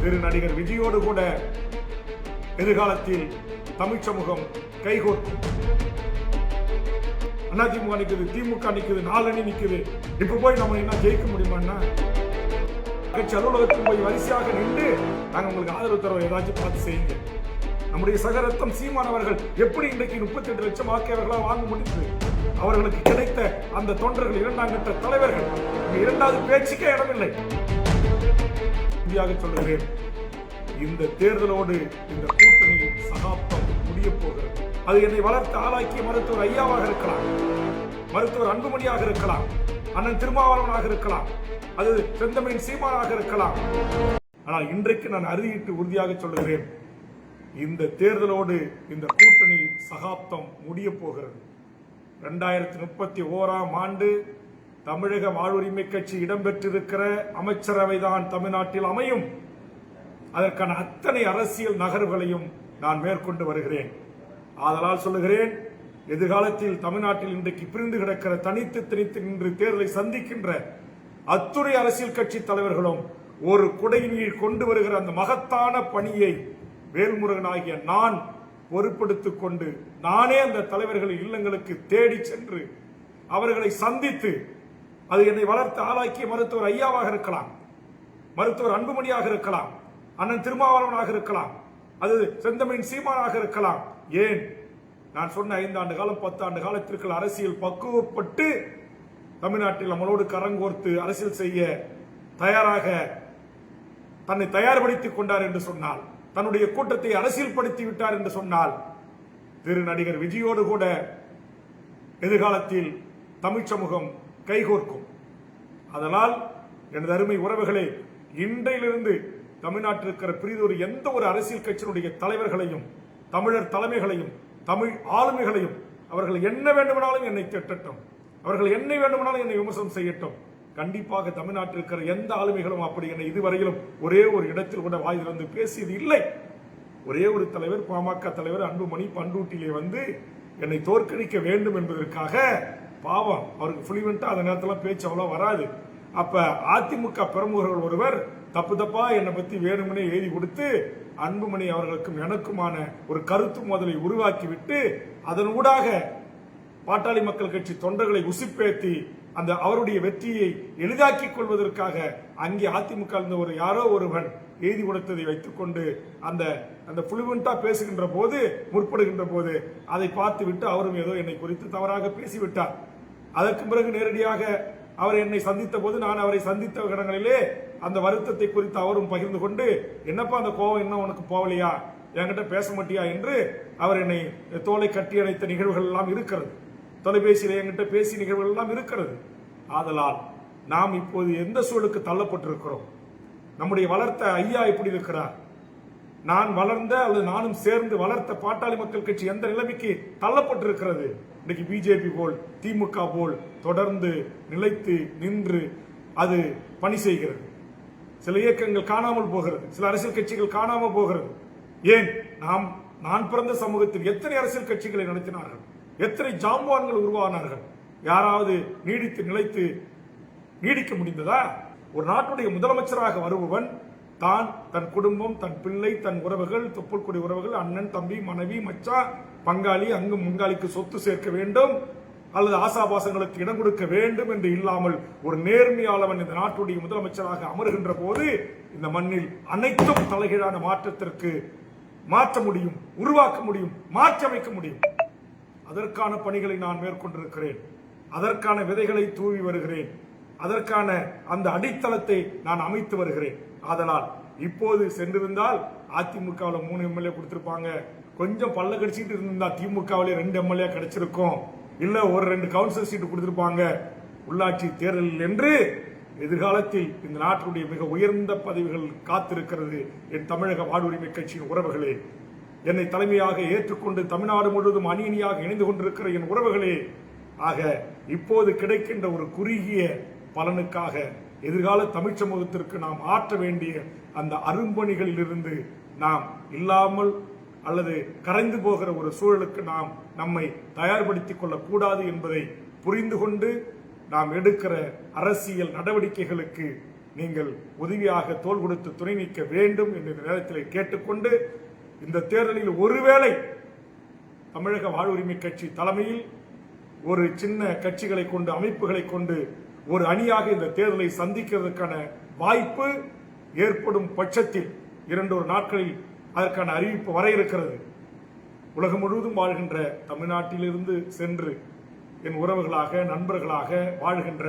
திரு நடிகர் விஜயோடு கூட எதிர்காலத்தில் தமிழ் சமூகம் கைகோர்க்கும். அதிமுக நிக்குது, திமுக நிக்குது, நாலணி நிக்குது. இப்ப போய் நம்ம என்ன ஜெயிக்க முடியுமான்னா, கட்சி அலுவலகத்தில் போய் வரிசையாக நின்று நாங்க உங்களுக்கு ஆதரவு தர ஏதாச்சும் பார்த்து செய்யுங்க. நம்முடைய சகரத்தம் சீமானவர்கள் எப்படி இன்றைக்கு 38 லட்சம் வாக்கியவர்களா வாங்க முடிந்தது? அவர்களுக்கு கிடைத்த அந்த தொண்டர்கள், இரண்டாம் கட்ட தலைவர்கள், இரண்டாவது பேச்சுக்கே இடமில்லை. உறுதியாக சொல்லுகிறேன், இந்த தேர்தலோடு இந்த கூட்டணி சகாப்தம் முடிய போகிறது. அது என்னை வளர்த்து ஆளாக்கிய மருத்துவர் ஐயாவாக இருக்கலாம், மருத்துவர் அன்புமணியாக இருக்கலாம், அண்ணன் திருமாவளவனாக இருக்கலாம், அது செந்தமிழின் சீமானாக இருக்கலாம். ஆனால் இன்றைக்கு நான் அறுதியிட்டு உறுதியாக சொல்லுகிறேன், இந்த தேர்தலோடு இந்த கூட்டணி சகாப்தம் முடிய போகிறது. 2031ஆம் ஆண்டு தமிழக வாழ்வுரிமை கட்சி இடம்பெற்றிருக்கிற அமைச்சரவைதான் தமிழ்நாட்டில் அமையும். அதற்கான அத்தனை அரசியல் நகர்வுகளையும் நான் மேற்கொண்டு வருகிறேன். ஆதலால் சொல்லுகிறேன், எதிர்காலத்தில் தமிழ்நாட்டில் இன்றைக்கு பிரிந்து கிடக்கிற தனித்து நின்று தேர்தலை சந்திக்கின்ற அத்துறை அரசியல் கட்சி தலைவர்களும் ஒரு குடையின் கீழ் கொண்டு வருகிற அந்த மகத்தான பணியை வேல்முருகன் ஆகிய நான் பொறுப்பெடுத்துக் கொண்டு நானே அந்த தலைவர்களின் இல்லங்களுக்கு தேடி சென்று அவர்களை சந்தித்து, அது என்னை வளர்த்து ஆளாக்கிய மருத்துவர் ஐயாவாக இருக்கலாம், மருத்துவர் அன்புமணியாக இருக்கலாம், அண்ணன் திருமாவளவனாக இருக்கலாம், அது செந்தமிழின் சீமானாக இருக்கலாம். ஏன் நான் சொன்ன 5 ஆண்டு காலம் 10 ஆண்டு காலத்திற்கு அரசியல் பக்குவப்பட்டு தமிழ்நாட்டில் நம்மளோடு கரங்கோர்த்து அரசியல் செய்ய தயாராக தன்னை தயார்படுத்திக் கொண்டார் என்று சொன்னால், தன்னுடைய கூட்டத்தை அரசியல் படுத்தி விட்டார் என்று சொன்னால், திரு நடிகர் விஜயோடு கூட எதிர்காலத்தில் தமிழ் சமூகம் கைகோர்க்கும். அதனால் எனது அருமை உறவுகளே, இன்றையிலிருந்து தமிழ்நாட்டில் இருக்கிற பிரிதொரு எந்த ஒரு அரசியல் கட்சியினுடைய தலைவர்களையும், தமிழர் தலைமைகளையும், தமிழ் ஆளுமைகளையும், அவர்கள் என்ன வேண்டுமானாலும் என்னை திட்டட்டும், அவர்கள் என்ன வேண்டுமானாலும் என்னை விமர்சனம் செய்யட்டும். கண்டிப்பாக தமிழ்நாட்டில் இருக்கிற எந்த ஆளுமைகளும் அப்படி என்னை இதுவரையிலும் ஒரே ஒரு இடத்தில் கூட வாய் திறந்து பேசியது இல்லை. ஒரே ஒரு தலைவர், பாமக தலைவர் அன்புமணி பண்டூட்டிலே வந்து என்னை தோற்கடிக்க வேண்டும் என்பதற்காக, பாவம் அவருக்கு புலிவெண்டா அந்த நேரத்தில் பேச்சு அவ்வளோ வராது. அப்ப அதிமுக பிரமுகர்கள் ஒருவர் தப்பா என்னை பத்தி வேணும்னே எழுதி கொடுத்து அன்புமணி அவர்களுக்கும் எனக்குமான ஒரு கருத்து மோதலை உருவாக்கிவிட்டு அதன் ஊடாக பாட்டாளி மக்கள் கட்சி தொண்டர்களை உசுப்பேத்தி அந்த அவருடைய வெற்றியை எளிதாக்கிக் கொள்வதற்காக அங்கே அதிமுக ஒரு யாரோ ஒருவன் எழுதி கொடுத்ததை வைத்துக் கொண்டு அந்த புலிவெண்டா பேசுகின்ற போது, முற்படுகின்ற போது அதை பார்த்து விட்டு அவரும் ஏதோ என்னை குறித்து தவறாக பேசிவிட்டார். அதற்கு பிறகு நேரடியாக அவர் என்னை சந்தித்த போது நான் அவரை சந்தித்த இடங்களிலே அந்த வருத்தத்தை குறித்து அவரும் பகிர்ந்து கொண்டு, என்னப்பா அந்த கோவம் இன்னும் உனக்கு போகலையா, என்கிட்ட பேச மாட்டியா என்று அவர் என்னை தோலை கட்டி அணைத்த நிகழ்வுகள் எல்லாம் இருக்கிறது. தொலைபேசியில் என்கிட்ட பேசிய நிகழ்வுகள் எல்லாம் இருக்கிறது. ஆதலால் நாம் இப்போது எந்த சூழலுக்கு தள்ளப்பட்டிருக்கிறோம்? நம்முடைய வளர்த்த ஐயா எப்படி இருக்கிறார்? நான் வளர்ந்த அல்லது நானும் சேர்ந்து வளர்த்த பாட்டாளி மக்கள் கட்சி எந்த நிலைமைக்கு தள்ளப்பட்டிருக்கிறது? இன்னைக்கு பிஜேபி போல் திமுக போல் தொடர்ந்து நிலைத்து நின்று அது பணி செய்கிறது. சில இயக்கங்கள் காணாமல் போகிறது, சில அரசியல் கட்சிகள் காணாமல் போகிறது. ஏன்? நான் பிறந்த சமூகத்தில் எத்தனை அரசியல் கட்சிகளை நடத்தினார்கள், எத்தனை ஜாம்பவான்கள் உருவானார்கள்? யாராவது நீடித்து நிலைத்து நீடிக்க முடிந்ததா? ஒரு நாட்டுடைய முதலமைச்சராக வருபவன் தான், தன் குடும்பம், தன் பிள்ளை, தன் உறவுகள், தொப்புள்குடி உறவுகள், அண்ணன், தம்பி, மனைவி, மச்சா, பங்காளி, அங்கு முங்காளிக்கு சொத்து சேர்க்க வேண்டும் அல்லது ஆசாபாசங்களுக்கு இடம் கொடுக்க வேண்டும் என்று இல்லாமல் ஒரு நேர்மையாளவன் இந்த நாட்டுடைய முதலமைச்சராக அமருகின்ற போது இந்த மண்ணில் அனைத்தும் தலைகீழான மாற்றத்திற்கு மாற்ற முடியும், உருவாக்க முடியும், மாற்றமைக்க முடியும். அதற்கான பணிகளை நான் மேற்கொண்டிருக்கிறேன். அதற்கான விதைகளை தூவி வருகிறேன். அதற்கான அந்த அடித்தளத்தை நான் அமைத்து வருகிறேன். அதனால் இப்போது சென்றிருந்தால் அதிமுகவில் 3 எம்எல்ஏ கொடுத்திருப்பாங்க, கொஞ்சம் பல்ல கடிச்சிட்டு இருந்தா திமுகவிலே 2 எம்எல்ஏ கிடைச்சிருக்கும், இல்ல ஒரு 2 கவுன்சிலர் சீட்டு கொடுத்திருப்பாங்க உள்ளாட்சி தேர்தலில் என்று எதிர்காலத்தில் இந்த நாட்டுடைய மிக உயர்ந்த பதவிகள் காத்திருக்கிறது. என் தமிழக வாழ்வுரிமை கட்சியின் உறவுகளே, என்னை தலைமையாக ஏற்றுக்கொண்டு தமிழ்நாடு முழுவதும் அணியாக இணைந்து கொண்டிருக்கிற என் உறவுகளே, ஆக இப்போது கிடைக்கின்ற ஒரு குறுகிய பலனுக்காக எதிர்கால தமிழ் சமூகத்திற்கு நாம் ஆற்ற வேண்டிய அந்த அரும்பணிகளில் இருந்து நாம் இல்லாமல் அல்லது கரைந்து போகிற ஒரு சூழலுக்கு நாம் நம்மை தயார்படுத்திக் கொள்ளக்கூடாது என்பதை புரிந்து கொண்டு நாம் எடுக்கிற அரசியல் நடவடிக்கைகளுக்கு நீங்கள் உதவியாக தோள் கொடுத்து துணை நிற்க வேண்டும் என்று இந்த நேரத்தில் கேட்டுக்கொண்டு, இந்த தேர்தலில் ஒருவேளை தமிழக வாழ்வுரிமை கட்சி தலைமையில் ஒரு சின்ன கட்சிகளை கொண்டு, அமைப்புகளை கொண்டு ஒரு அணியாக இந்த தேர்தலை சந்திக்கிறதுக்கான வாய்ப்பு ஏற்படும் பட்சத்தில் 2 நாட்களில் அதற்கான அறிவிப்பு வர இருக்கிறது. உலகம் முழுவதும் வாழ்கின்ற தமிழ்நாட்டிலிருந்து சென்று என் உறவுகளாக, நண்பர்களாக வாழ்கின்ற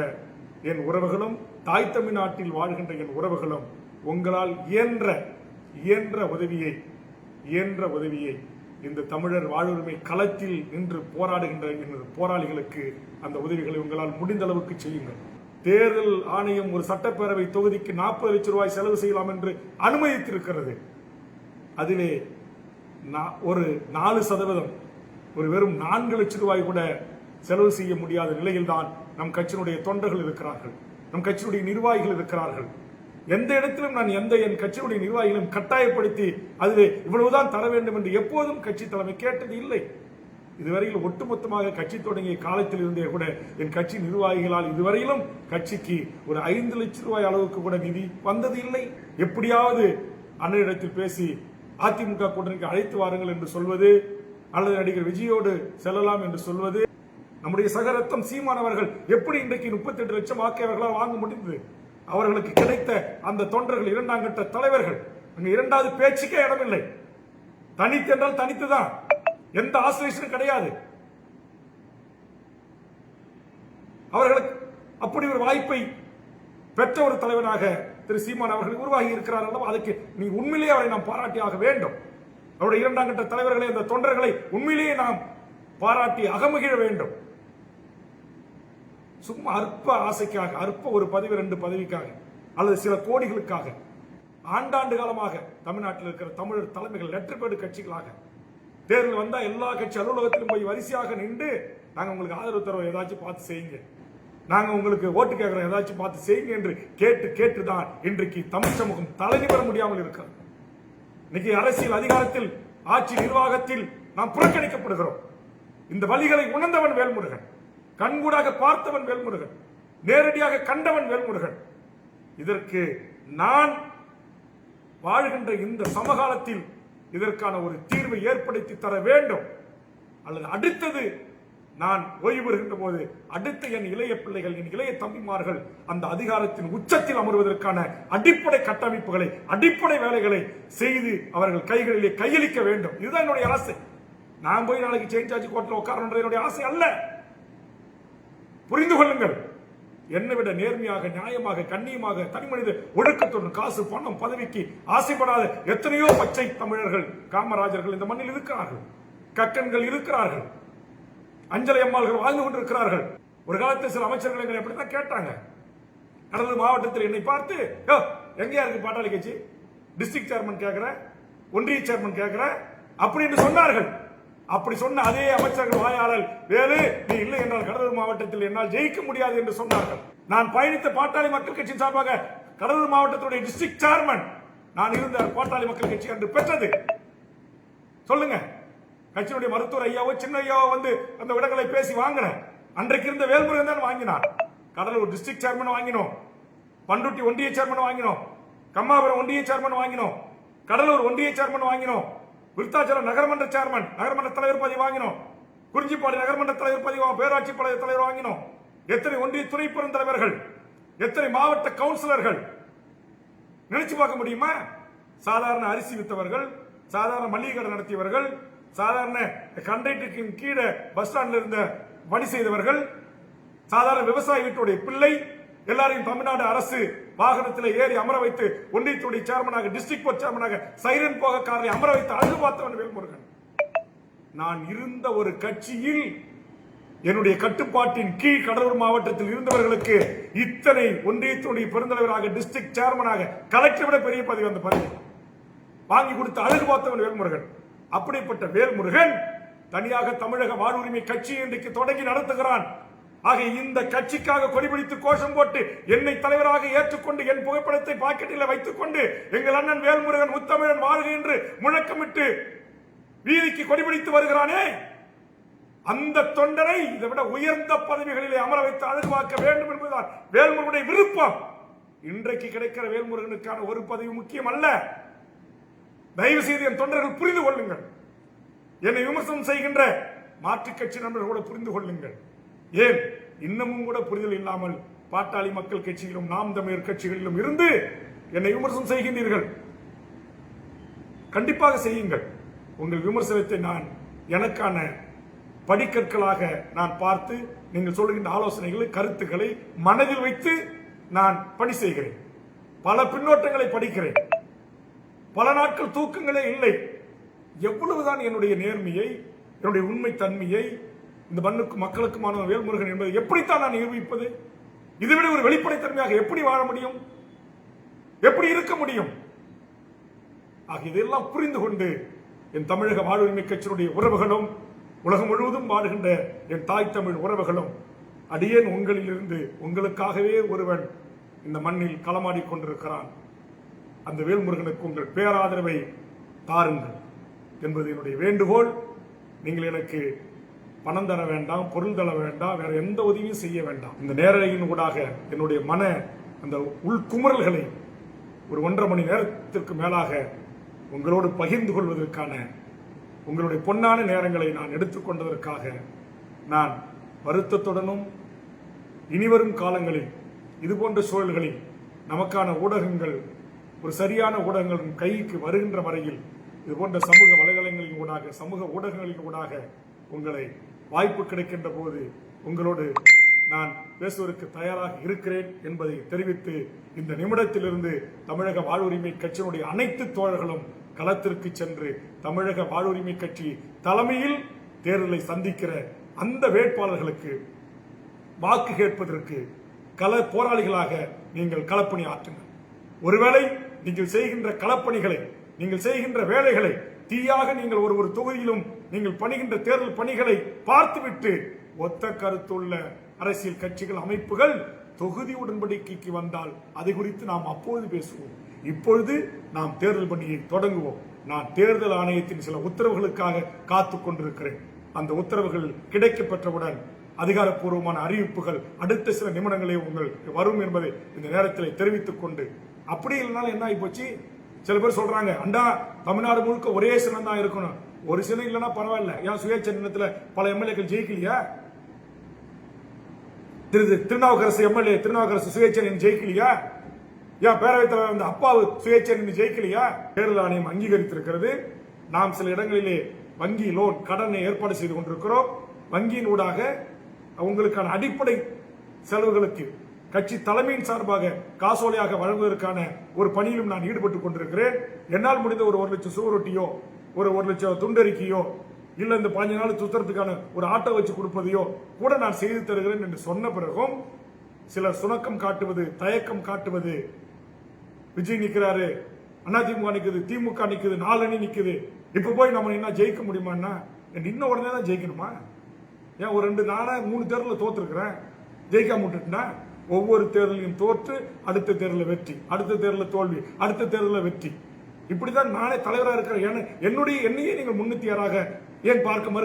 என் உறவுகளும், தாய் தமிழ்நாட்டில் வாழ்கின்ற என் உறவுகளும் உங்களால் இயன்ற உதவியை இந்த தமிழர் வாழ்வுரிமை களத்தில் நின்று போராடுகின்ற போராளிகளுக்கு அந்த உதவிகளை உங்களால் முடிந்த அளவுக்கு செய்யுங்கள். தேர்தல் ஆணையம் ஒரு சட்டப்பேரவை தொகுதிக்கு 40 லட்சம் ரூபாய் செலவு செய்யலாம் என்று அனுமதித்திருக்கிறது. அதிலே ஒரு 4%, ஒரு வெறும் 4 லட்சம் ரூபாய் கூட செலவு செய்ய முடியாத நிலையில்தான் நம் கட்சியினுடைய தொண்டர்கள் இருக்கிறார்கள், நம் கட்சியினுடைய நிர்வாகிகள் இருக்கிறார்கள். எந்த இடத்திலும் நான் என் கட்சியினுடைய நிர்வாகிகளும் கட்டாயப்படுத்தி அதிலே இவ்வளவுதான் தர வேண்டும் என்று எப்போதும் கட்சி தலைமை கேட்டது இல்லை. இதுவரையில் ஒட்டுமொத்தமாக கட்சி தொடங்கிய காலத்தில் இருந்தே கூட என் கட்சி நிர்வாகிகளால் இதுவரையிலும் கட்சிக்கு ஒரு 5 லட்சம் ரூபாய் அளவுக்கு கூட நிதி வந்தது இல்லை. எப்படியாவது அண்ணனிடத்தில் பேசி அதிமுக கூட்டணிக்கு அழைத்து வாருங்கள் என்று சொல்வது, அல்லது நடிகர் விஜயோடு செல்லலாம் என்று சொல்வது. நம்முடைய சகரத்தம் சீமான் அவர்கள் எப்படி இன்றைக்கு 38 லட்சம் வாக்கை அவர்களால் வாங்க முடிந்தது? அவர்களுக்கு கிடைத்த அந்த தொண்டர்கள் 2ஆம் கட்ட தலைவர்கள். அங்கு 2வது பேச்சுக்கே இடமில்லை. தனித்து என்றால் தனித்துதான், எந்த ஆசிலேஷனும் கிடையாது. அவர்களுக்கு அப்படி ஒரு வாய்ப்பை பெற்ற ஒரு தலைவனாக திரு சீமான் அவர்கள் உருவாகி இருக்கிறார். அதுக்கு நீ உண்மையிலேயே அவரை நாம் பாராட்டியாக வேண்டும். அவருடைய 2ஆம் கட்ட தலைவர்களை, அந்த தொண்டர்களை உண்மையிலேயே நாம் பாராட்டி அகமகிழ வேண்டும். சும்மா அற்ப ஆசைக்காக, அற்ப ஒரு பதவி 2 பதவிக்காக அல்லது சில கோடிகளுக்காக ஆண்டாண்டு காலமாக தமிழ்நாட்டில் இருக்கிற தமிழர் தலைமைகள் லெட்டர்பேடு கட்சிகளாக தேர்தல் வந்தா எல்லா கட்சி அலுவலகத்திலும் போய் வரிசையாக நின்று நாங்க உங்களுக்கு ஆதரவு தரோம், ஏதாச்சும் பார்த்து செய்யுங்க, நாங்க உங்களுக்கு ஓட்டு கேட்கிறோம், ஏதாச்சும் பார்த்து செய்யுங்க என்று கேட்டுதான் இன்றைக்கு தமிழ் சமூகம் தலைமை பெற முடியாமல் இருக்கிறது. இன்னைக்கு அரசியல் அதிகாரத்தில், ஆட்சி நிர்வாகத்தில் நாம் புறக்கணிக்கப்படுகிறோம். இந்த வழிகளை உணர்ந்தவன் வேல்முருகன், கண்கூடாக பார்த்தவன் வேல்முருகன், நேரடியாக கண்டவன் வேல்முருகன். இதற்கு நான் வாழ்கின்ற இந்த சமகாலத்தில் இதற்கான ஒரு தீர்வை ஏற்படுத்தி தர வேண்டும். அல்லது அடுத்தது நான் ஓய்வு பெறுகின்ற போது அடுத்த என் இளைய பிள்ளைகள், என் இளைய தம்பிமார்கள் அந்த அதிகாரத்தின் உச்சத்தில் அமர்வதற்கான அடிப்படை கட்டமைப்புகளை, அடிப்படை வேலைகளை செய்து அவர்கள் கைகளிலே கையளிக்க வேண்டும். இதுதான் என்னுடைய ஆசை. நான் போய் நாளைக்கு சேஞ்ச் ஆட்சி கோர்ட்டில் உட்காரன்ற என்னுடைய ஆசை அல்ல. புரிந்து கொள்ளுங்கள். என்னை விட நேர்மையாக, நியாயமாக, கண்ணியமாக, தனிமனித ஒடுக்கத்துடன், காசு, பணம், பதவிக்கு ஆசைப்படாத எத்தனையோ பச்சை தமிழர்கள், காமராஜர்கள் இந்த மண்ணில் இருக்கிறார்கள், கக்கன்கள் இருக்கிறார்கள், அஞ்சலி அம்மாள்கள் வாழ்ந்து கொண்டிருக்கிறார்கள். ஒரு காலத்தில் சில அமைச்சர்கள் எங்களை எப்படிதான் கேட்டாங்க. கடலூர் மாவட்டத்தில் என்னை பார்த்து, எங்கேயா இருக்கு பாட்டாளி கட்சி, டிஸ்ட்ரிக்ட் சேர்மன் கேட்கிற, ஒன்றிய சேர்மன் கேட்கிற அப்படின்னு சொன்னார்கள். அப்படி சொன்ன அதே அமைச்சர்கள் வாயாளர், வேலு நீ இல்லை என்றால் கடலூர் மாவட்டத்தில் என்னால் ஜெயிக்க முடியாது என்று சொன்னார்கள். நான் பயணித்த பாட்டாளி மக்கள் கட்சி சார்பாக கடலூர் மாவட்டத்துடைய டிஸ்ட்ரிக்ட் சேர்மன் நான் இருந்த பாட்டாளி மக்கள் கட்சி என்று பெற்றது. சொல்லுங்க, கட்சியுடைய மருத்துவர் ஐயாவோ சின்ன ஐயாவோ வந்து அந்த விடங்களை பேசி வாங்கின அன்றைக்கு இருந்த வேல்முருகன் தான் வாங்கினார். கடலூர் டிஸ்ட்ரிக்ட் சேர்மன் வாங்கினோம், பண்ருட்டி ஒன்றிய சேர்மன் வாங்கினோம், கம்மாபுரம் ஒன்றிய சேர்மன் வாங்கினோம், கடலூர் ஒன்றிய சேர்மன் வாங்கினோம், விருத்தாச்சலம் நகர்மன்ற சேர்மன், நகர்மன்ற தலைவர் பதவி வாங்கினோம், குறிஞ்சிப்பாடி நகர்மன்ற தலைவர் பதவி, பேராட்சி தலைவர் வாங்கினோம். எத்தனை ஒன்றிய துணை பெருந்தலைவர்கள், எத்தனை மாவட்ட கவுன்சிலர்கள் நினைச்சு பார்க்க முடியுமா? சாதாரண அரிசி வித்தவர்கள், சாதாரண மளிகை கடை நடத்தியவர்கள், சாதாரண கண்டக்டருக்கு கீழே பஸ் ஸ்டாண்ட்ல இருந்த பணி செய்தவர்கள், சாதாரண விவசாய வீட்டுடைய பிள்ளை எல்லாரையும் தமிழ்நாடு அரசு வாகனத்தில் ஏறி அமர வைத்து ஒன்றியத்துடைய சேர்மனாக, டிஸ்ட்ரிக்ட் போர்ட் சேர்மனாக சைரன் போக காரை அமர வைத்து அழகு பார்த்தவன் வேல்முருகன். நான் இருந்த ஒரு கட்சியில் என்னுடைய கட்டுப்பாட்டின் கீழ் கடலூர் மாவட்டத்தில் இருந்தவர்களுக்கு இத்தனை ஒன்றியத்துடைய பெருந்தலைவராக, டிஸ்ட்ரிக்ட் சேர்மனாக, கலெக்டரை விட பெரிய பதவி, அந்த பதவி வாங்கி கொடுத்து அழகு பார்த்தவன் வேல்முருகன். அப்படிப்பட்ட வேல்முருகன் தனியாக தமிழக வாழ்வுரிமை கட்சி இன்றைக்கு தொடங்கி நடத்துகிறான். ஆக இந்த கட்சிக்காக கொடிபிடித்து கோஷம் போட்டு என்னை தலைவராக ஏற்றுக்கொண்டு என் புகைப்படத்தை பாக்கெட்டில் வைத்துக் கொண்டு எங்கள் அண்ணன் வேல்முருகன் முத்தமிழன் வாழ்க என்று முழக்கமிட்டு வீதிக்கு கொடிபிடித்து வருகிறானே, அந்த தொண்டரை இதை விட உயர்ந்த பதவிகளிலே அமர வைத்து அழகுவாக்க வேண்டும் என்பதுதான் வேல்முருகனுடைய விருப்பம். இன்றைக்கு கிடைக்கிற வேல்முருகனுக்கான ஒரு பதவி முக்கியம் அல்ல. தயவு செய்து என் தொண்டர்கள் புரிந்து கொள்ளுங்கள். என்னை விமர்சனம் செய்கின்ற மாற்றுக் கட்சி நண்பர்கள் கூட புரிந்து கொள்ளுங்கள். ஏன் இன்னமும் கூட புரிதல் இல்லாமல் பாட்டாளி மக்கள் கட்சியிலும் நாம் தமிழர் கட்சிகளிலும் இருந்து என்னை விமர்சனம் செய்கின்றீர்கள். கண்டிப்பாக செய்யுங்கள். உங்கள் விமர்சனத்தை நான் எனக்கான படிக்கற்களாக நான் பார்த்து நீங்கள் சொல்லுகின்ற ஆலோசனைகளை கருத்துக்களை மனதில் வைத்து நான் பணி செய்கிறேன். பல பின்னோட்டங்களை படிக்கிறேன். பல நாட்கள் தூக்கங்களே இல்லை. எவ்வளவுதான் என்னுடைய நேர்மையை, என்னுடைய உண்மை தன்மையை இந்த மண்ணுக்கு மக்களுக்குமான வேல்முருகன் என்பதை எப்படித்தான் நான் நிரூபிப்பது? இதுவிட ஒரு வெளிப்படைத்தன்மையாக எப்படி வாழ முடியும்? எப்படி இருக்க முடியும்? ஆக இதெல்லாம் புரிந்து கொண்டு என் தமிழக வாழ்வுரிமை கட்சியினுடைய உறவுகளும் உலகம் முழுவதும் வாழுகின்ற என் தாய் தமிழ் உறவுகளும் அடியேன் உங்களிலிருந்து உங்களுக்காகவே ஒருவன் இந்த மண்ணில் களமாடிக் கொண்டிருக்கிறான். அந்த வேல்முருகனுக்கு உங்கள் பேராதரவை தாருங்கள் என்பது என்னுடைய வேண்டுகோள். நீங்கள் எனக்கு பணம் தர வேண்டாம், பொருள் தர வேண்டாம், வேற எந்த உதவியும் செய்ய வேண்டாம். இந்த நேரலையின் ஊடாக என்னுடைய மன அந்த உள்குமுறல்களை ஒரு 1.5 மணி நேரத்திற்கு மேலாக உங்களோடு பகிர்ந்து கொள்வதற்கான உங்களுடைய பொன்னான நேரங்களை நான் எடுத்துக்கொண்டதற்காக நான் வருத்தத்துடனும் இனிவரும் காலங்களில் இதுபோன்ற சூழல்களில் நமக்கான ஊடகங்கள் ஒரு சரியான ஊடகங்களின் கைக்கு வருகின்ற வரையில் இதுபோன்ற சமூக வலைதளங்களின் ஊடாக சமூக ஊடகங்களின் ஊடாக உங்களை வாய்ப்பு கிடைக்கின்ற போது உங்களோடு நான் பேசுவதற்கு தயாராக இருக்கிறேன் என்பதை தெரிவித்து இந்த நிமிடத்திலிருந்து தமிழக வாழ்வுரிமை கட்சியினுடைய அனைத்து தோழர்களும் களத்திற்கு சென்று தமிழக வாழ்வுரிமை கட்சி தலைமையில் தேர்தலை சந்திக்கிற அந்த வேட்பாளர்களுக்கு வாக்கு கேட்பதற்கு கள போராளிகளாக நீங்கள் களப்பணி ஆற்றுங்கள். ஒருவேளை நீங்கள் செய்கின்ற களப்பணிகளை, நீங்கள் செய்கின்ற வேலைகளை தீயாக நீங்கள் ஒரு தொகுதியிலும் நீங்கள் பணிகின்ற தேர்தல் பணிகளை பார்த்துவிட்டு ஒத்த கருத்துள்ள அரசியல் கட்சிகள் அமைப்புகள் தொகுதி உடன்படிக்கைக்கு வந்தால் அதை குறித்து நாம் அப்போது பேசுவோம். இப்பொழுது நாம் தேர்தல் பணியை தொடங்குவோம். நான் தேர்தல் ஆணையத்தின் சில உத்தரவுகளுக்காக காத்துக் கொண்டிருக்கிறேன். அந்த உத்தரவுகள் கிடைக்கப் பெற்றவுடன் அதிகாரப்பூர்வமான அறிவிப்புகள் அடுத்த சில நிமிடங்களே உங்களுக்கு வரும் என்பதை இந்த நேரத்தில் தெரிவித்துக் கொண்டு, அப்படி இல்லைனாலும் என்ன ஆகி போச்சு, சில பேர் சொல்றாங்க அண்டா தமிழ்நாடு முழுக்க ஒரே சின்னம் தான் இருக்கணும். ஒரு சின்னம் இல்லைன்னா பரவாயில்ல, ஏன் சுயேட்சை சின்னத்துல பல எம்எல்ஏக்கள் ஜெயிக்கலையா? திருநாவுக்கரசு எம்எல்ஏ திருநாவுக்கரசு சுயேட்சை ஜெயிக்கலையா? ஏன் பேரவைத் தலைவர் வந்து அப்பாவு சுயேட்சை ஜெயிக்கலையா? தேர்தல் ஆணையம் அங்கீகரித்திருக்கிறது. நாம் சில இடங்களிலே வங்கி லோன் கடனை ஏற்பாடு செய்து கொண்டிருக்கிறோம். வங்கியின் ஊடாக உங்களுக்கான அடிப்படை செலவுகளுக்கு கட்சி தலைமையின் சார்பாக காசோலையாக வழங்குவதற்கான ஒரு பணியிலும் நான் ஈடுபட்டுக் கொண்டிருக்கிறேன். என்னால் முடிந்த ஒரு 1 லட்சம் சுவரொட்டியோ, ஒரு 1 லட்சம் துண்டறிக்கையோ, இல்ல இந்த 15 நாள் சுத்தறதுக்கான ஒரு ஆட்டோ வச்சு கொடுப்பதையோ கூட நான் செய்து தருகிறேன் என்று சொன்ன பிறகும் சிலர் சுணக்கம் காட்டுவது, தயக்கம் காட்டுவது, விஜய் நிக்கிறாரு, அதிமுக நிக்குது, திமுக நிக்குது, 4 அணி நிக்குது, இப்ப போய் நம்ம என்ன ஜெயிக்க முடியுமான்னா இன்னும் உடனே தான் ஜெயிக்கணுமா? ஏன் ஒரு 2 நாளா 3 தேர்தலில் தோத்துருக்கிறேன், ஜெயிக்காம விட்டுட்டுனா ஒவ்வொரு தேர்தலையும் தோற்று அடுத்த தேர்தலில் வெற்றி, அடுத்த தேர்தலில் தோல்வி, அடுத்த தேர்தலில் வெற்றி. இப்படிதான் நானே தலைவராக இருக்கிறேன். என்னையே நீங்கள் முன்னித்தியாராக ஏன் பார்க்க மறு